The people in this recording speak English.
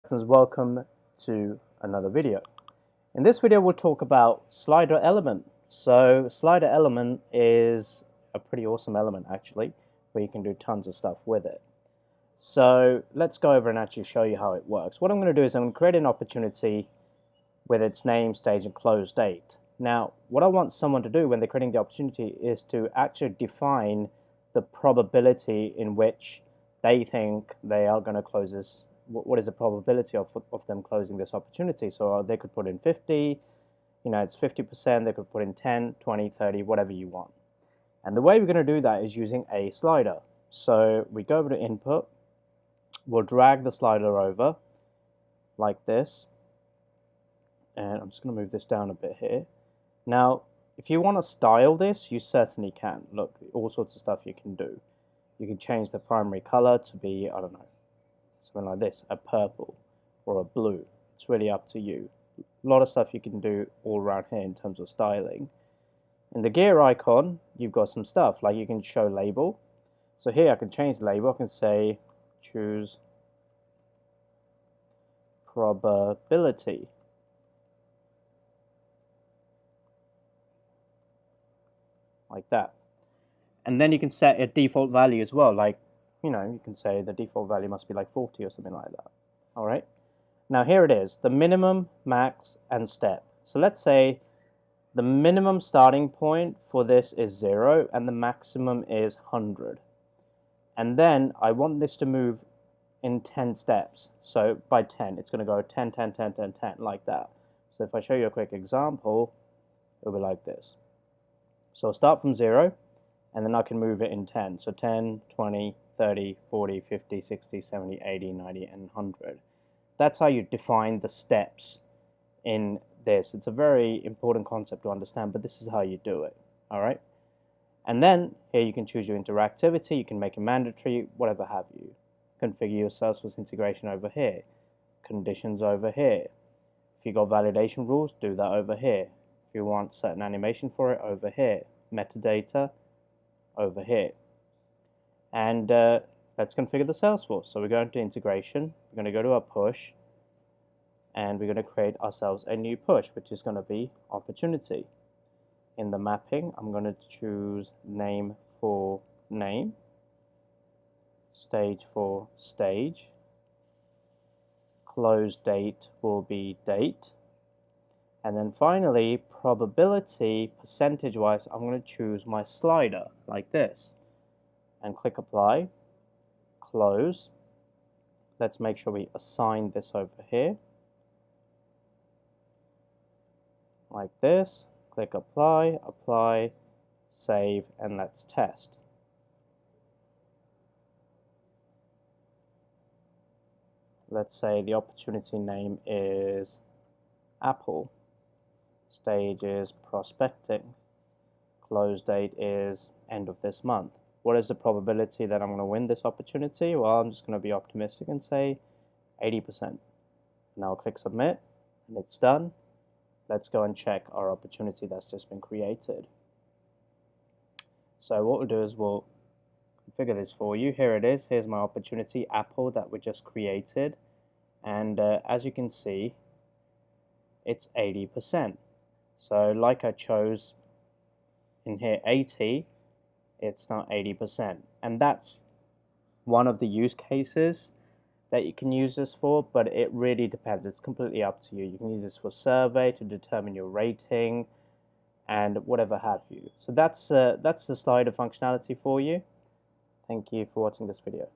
Welcome to another video. In this video we'll talk about slider element. So slider element is a pretty awesome element actually, where you can do tons of stuff with it. So let's go over and actually show you how it works. What I'm going to do is I'm going to create an opportunity with its name, stage and close date. Now what I want someone to do when they're creating the opportunity is to actually define the probability in which they think they are going to close this. What is the probability of them closing this opportunity? So they could put in 50, it's 50%, they could put in 10, 20, 30, whatever you want. And the way we're going to do that is using a slider. So we go over to input, we'll drag the slider over like this, and I'm just going to move this down a bit here. Now, if you want to style this, you certainly can. Look, all sorts of stuff you can do. You can change the primary color to be, I don't know, something like this, a purple or a blue. It's really up to you. A lot of stuff you can do all around here in terms of styling. In the gear icon, you've got some stuff, like you can show label. So here I can change the label. I can say choose probability. Like that. And then you can set a default value as well, like you can say the default value must be like 40 or something like that. Alright, now here it is, the minimum, max, and step. So let's say the minimum starting point for this is 0 and the maximum is 100. And then I want this to move in 10 steps. So by 10, it's going to go 10, 10, 10, 10, 10, like that. So if I show you a quick example, it'll be like this. So I'll start from 0, and then I can move it in 10. So 10, 20, 30, 40, 50, 60, 70, 80, 90, and 100. That's how you define the steps in this. It's a very important concept to understand, but this is how you do it. All right? And then here you can choose your interactivity. You can make it mandatory, whatever have you. Configure your Salesforce integration over here. Conditions over here. If you got validation rules, do that over here. If you want certain animation for it, over here. Metadata, over here. And let's configure the Salesforce. So we're going to integration, we're going to go to our push, and we're going to create ourselves a new push, which is going to be opportunity. In the mapping, I'm going to choose name for name, stage for stage, close date will be date, and then finally probability percentage wise I'm going to choose my slider like this and click apply, close. Let's make sure we assign this over here like this, click apply, apply, save, and let's test. Let's say the opportunity name is Apple, stage is prospecting, close date is end of this month. What is the probability that I'm going to win this opportunity? Well, I'm just going to be optimistic and say 80%. Now I'll click submit, and it's done. Let's go and check our opportunity that's just been created. So what we'll do is we'll configure this for you. Here it is. Here's my opportunity, Apple, that we just created. And as you can see, it's 80%. So like I chose in here 80, it's now 80%. And that's one of the use cases that you can use this for, but it really depends. It's completely up to you. You can use this for survey to determine your rating and whatever have you. So that's the slider functionality for you. Thank you for watching this video.